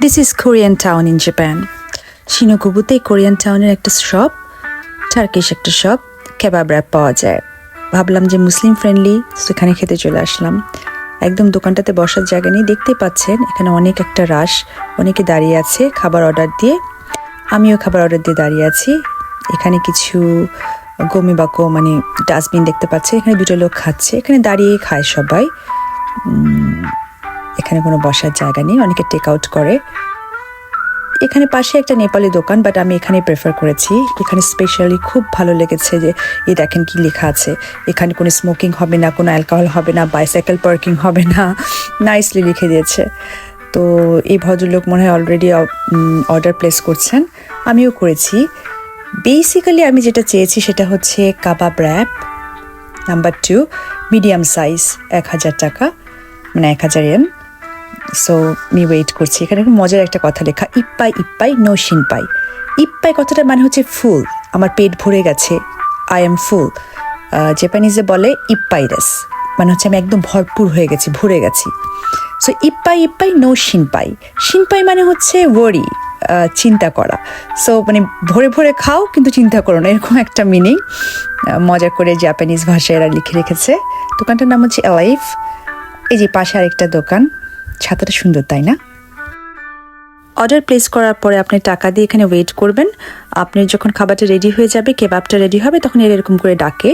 This is Korean town in Japan. শিনোকুবুতে Korean টাউনের একটা শপ, টার্কিশ একটা শপ, কেবাব র্যাপ পাওয়া যায়। ভাবলাম যে মুসলিম ফ্রেন্ডলি, সেখানে খেতে চলে আসলাম। একদম দোকানটাতে বসার জায়গা নেই, দেখতেই পাচ্ছেন এখানে অনেক একটা রাশ, অনেকে দাঁড়িয়ে আছে খাবার অর্ডার দিয়ে। আমিও খাবার অর্ডার দিয়ে দাঁড়িয়ে আছি। এখানে কিছু গমিবাকো মানে ডাস্টবিন দেখতে পাচ্ছে, এখানে দুটো লোক খাচ্ছে, এখানে দাঁড়িয়ে খায় সবাই। এখানে কোনো বসার জায়গা নেই, অনেকে টেক আউট করে। এখানে পাশে একটা নেপালি দোকান, বাট আমি এখানে প্রেফার করেছি। এখানে স্পেশালি খুব ভালো লেগেছে যে দেখেন কি লেখা আছে, এখানে কোনো স্মোকিং হবে না, কোনো অ্যালকোহল হবে না, বাইসাইকেল পার্কিং হবে না, নাইসলি লিখে দিয়েছে। তো এই ভদ্রলোক মনে হয় অলরেডি অর্ডার প্লেস করছেন, আমিও করেছি। বেসিক্যালি আমি যেটা চেয়েছি সেটা হচ্ছে কাবাব র্যাপ নাম্বার 2, মিডিয়াম সাইজ, 1000 টাকা, মানে 1000 ইয়েন। সো আমি ওয়েট করছি। এখানে খুব মজার একটা কথা লেখা, ইপ্পাই ইপ্পাই নো শিনপাই। ইপ্পাই কথাটা মানে হচ্ছে ফুল, আমার পেট ভরে গেছে, আই এম ফুল। জাপানিজে বলে ইপ্পাই দেস, মানে হচ্ছে আমি একদম ভরপুর হয়ে গেছি, ভরে গেছি। So ইপ্পাই ইপ্পাই no শিনপাই। শিনপাই মানে হচ্ছে ওয়ারি, চিন্তা করা। সো মানে ভরে ভরে খাও কিন্তু চিন্তা করো না, এরকম একটা মিনিং মজা করে জাপানিজ ভাষায় এরা লিখে রেখেছে। দোকানটার নাম হচ্ছে এলাইভ। এই যে পাশে আরেকটা দোকান, ছাতাটা সুন্দর তাই না? অর্ডার প্লেস করার পরে আপনি টাকা দিয়ে এখানে ওয়েট করবেন। আপনি যখন খাবারটা রেডি হয়ে যাবে, কেবাবটা রেডি হবে, তখন এর এরকম করে ডাকে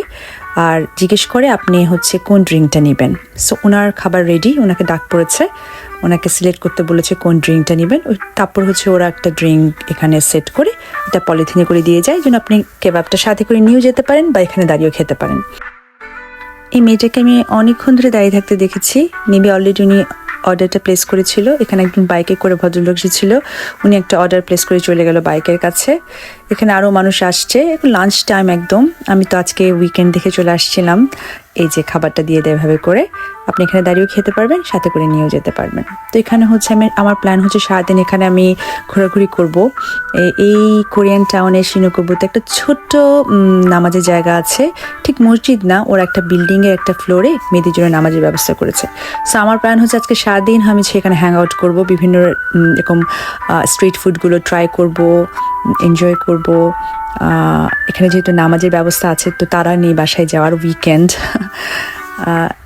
আর জিজ্ঞেস করে আপনি হচ্ছে কোন ড্রিঙ্কটা নেবেন। সো ওনার খাবার রেডি, ওনাকে ডাক পড়েছে, ওনাকে সিলেক্ট করতে বলেছে কোন ড্রিঙ্কটা নেবেন। তারপর হচ্ছে ওরা একটা ড্রিঙ্ক এখানে সেট করে এটা পলিথিনে করে দিয়ে যায়, যেন আপনি কেবাবটা সাথে করে নিয়েও যেতে পারেন বা এখানে দাঁড়িয়েও খেতে পারেন। এই মেয়েটাকে আমি অনেকক্ষণ ধরে দাঁড়িয়ে থাকতে দেখেছি। মেবি অলরেডি উনি অর্ডারটা প্লেস করেছিল। এখানে একজন বাইকে করে ভদ্রলোক ছিল, উনি একটা অর্ডার প্লেস করে চলে গেল বাইকের কাছে। এখানে আরও মানুষ আসছে, লাঞ্চ টাইম একদম। আমি তো আজকে উইকেন্ড দেখে চলে আসছিলাম। এই যে খাবারটা দিয়ে দেয় এভাবে করে, আপনি এখানে দাঁড়িয়েও খেতে পারবেন, সাথে করে নিয়েও যেতে পারবেন। তো এখানে হচ্ছে আমার প্ল্যান হচ্ছে সারাদিন এখানে আমি ঘোরাঘুরি করব। এই কোরিয়ান টাউনের শিনোকুবুতে একটা ছোট্ট নামাজের জায়গা আছে, ঠিক মসজিদ না, ওরা একটা বিল্ডিংয়ের একটা ফ্লোরে মেয়েদের জন্য নামাজের ব্যবস্থা করেছে। সো আমার প্ল্যান হচ্ছে আজকে সারাদিন আমি সেখানে হ্যাং আউট করবো, বিভিন্ন এরকম স্ট্রিট ফুডগুলো ট্রাই করব, এনজয় করব। এখানে যেহেতু নামাজের ব্যবস্থা আছে, তো তারা নেই বাসায় যাওয়ার, উইকেন্ড।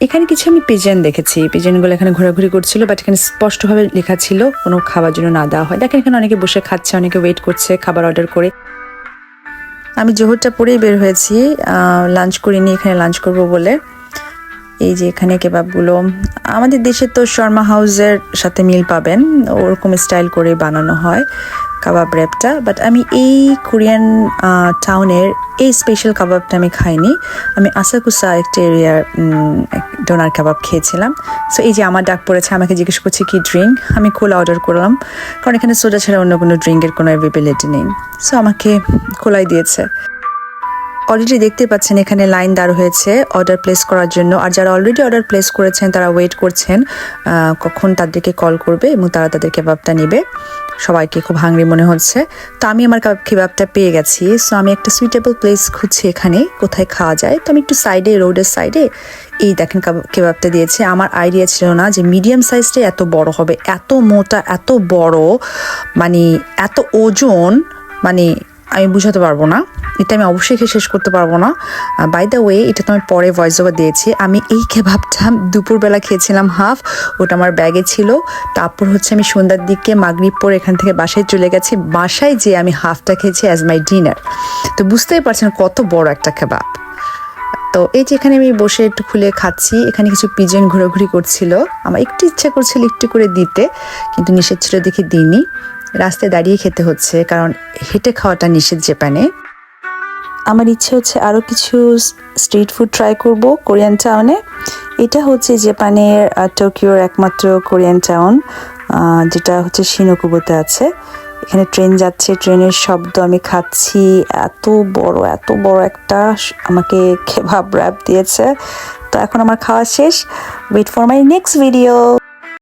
এখানে কিছু আমি পিজেন দেখেছি, পিজেনগুলো এখানে ঘোরাঘুরি করছিল, বাট এখানে স্পষ্টভাবে লেখা ছিল কোনো খাবার জন্য না দেওয়া হয়। দেখেন এখানে অনেকে বসে খাচ্ছে, অনেকে ওয়েট করছে খাবার অর্ডার করে। আমি জোহরটা পরেই বের হয়েছি, লাঞ্চ করিনি, এখানে লাঞ্চ করব বলে। এই যে এখানে কেবাবগুলো আমাদের দেশে তো শর্মা হাউসের সাথে মিল পাবেন, ওরকম স্টাইল করে বানানো হয় কাবাব র্যাপটা। বাট আমি এই কোরিয়ান টাউনের এই স্পেশাল কাবাবটা আমি খাইনি। আমি আসাকুসা একটা এরিয়ার ডোনার কাবাব খেয়েছিলাম। সো এই যে আমার ডাক পড়েছে, আমাকে জিজ্ঞেস করছে কি ড্রিঙ্ক, আমি কোলা অর্ডার করলাম, কারণ এখানে সোডা ছাড়া অন্য কোনো ড্রিঙ্কের কোনো অ্যাভেলেবিলিটি নেই। সো আমাকে কোলাই দিয়েছে। অলরেডি দেখতে পাচ্ছেন এখানে লাইন দাঁড় হয়েছে অর্ডার প্লেস করার জন্য, আর যারা অলরেডি অর্ডার প্লেস করেছেন তারা ওয়েট করছেন কখন তাদেরকে কল করবে এবং তারা তাদের কেবাবটা নেবে। সবাইকে খুব হাংরি মনে হচ্ছে। তো আমি আমার কেবাবটা পেয়ে গেছি। সো আমি একটা সুইটেবল প্লেস খুঁজছি এখানে কোথায় খাওয়া যায়। তো আমি একটু সাইডে, রোডের সাইডে এই দেখেন কেবাবটা দিয়েছে। আমার আইডিয়া ছিল না যে মিডিয়াম সাইজটাই এত বড় হবে, এত মোটা, এত বড়, মানে এত ওজন, মানে আমি বুঝাতে পারবো না। এটা আমি অবশ্যই খেয়ে শেষ করতে পারবো না। বাই দ্য ওয়ে, এটা তো আমি পরে ভয়েস ওভার দিয়েছি। আমি এই কেবাবটা দুপুরবেলা খেয়েছিলাম হাফ, ওটা আমার ব্যাগে ছিল। তারপর হচ্ছে আমি সন্ধ্যার দিকে মাগরিব পরে এখান থেকে বাসায় চলে গেছি, বাসায় যেয়ে আমি হাফটা খেয়েছি অ্যাজ মাই ডিনার। তো বুঝতেই পারছেন কত বড় একটা কেবাব। তো এই যে এখানে আমি বসে একটু খুলে খাচ্ছি, এখানে কিছু পিজেন ঘোরাঘুরি করছিল, আমার একটু ইচ্ছা করছিল একটু করে দিতে, কিন্তু নিষেধ ছিল দেখে দিইনি। রাস্তায় দাঁড়িয়ে খেতে হচ্ছে কারণ হেঁটে খাওয়াটা নিষেধ জাপানে। আমার ইচ্ছে হচ্ছে আরও কিছু স্ট্রিট ফুড ট্রাই করব কোরিয়ান টাউনে। এটা হচ্ছে জাপানের টোকিওর একমাত্র কোরিয়ান টাউন, যেটা হচ্ছে শিনোকুবুতে আছে। এখানে ট্রেন যাচ্ছে, ট্রেনের শব্দ আমি খাচ্ছি। এত বড় একটা আমাকে কেবাব র্যাপ দিয়েছে। তো এখন আমার খাওয়া শেষ। Wait for my next video.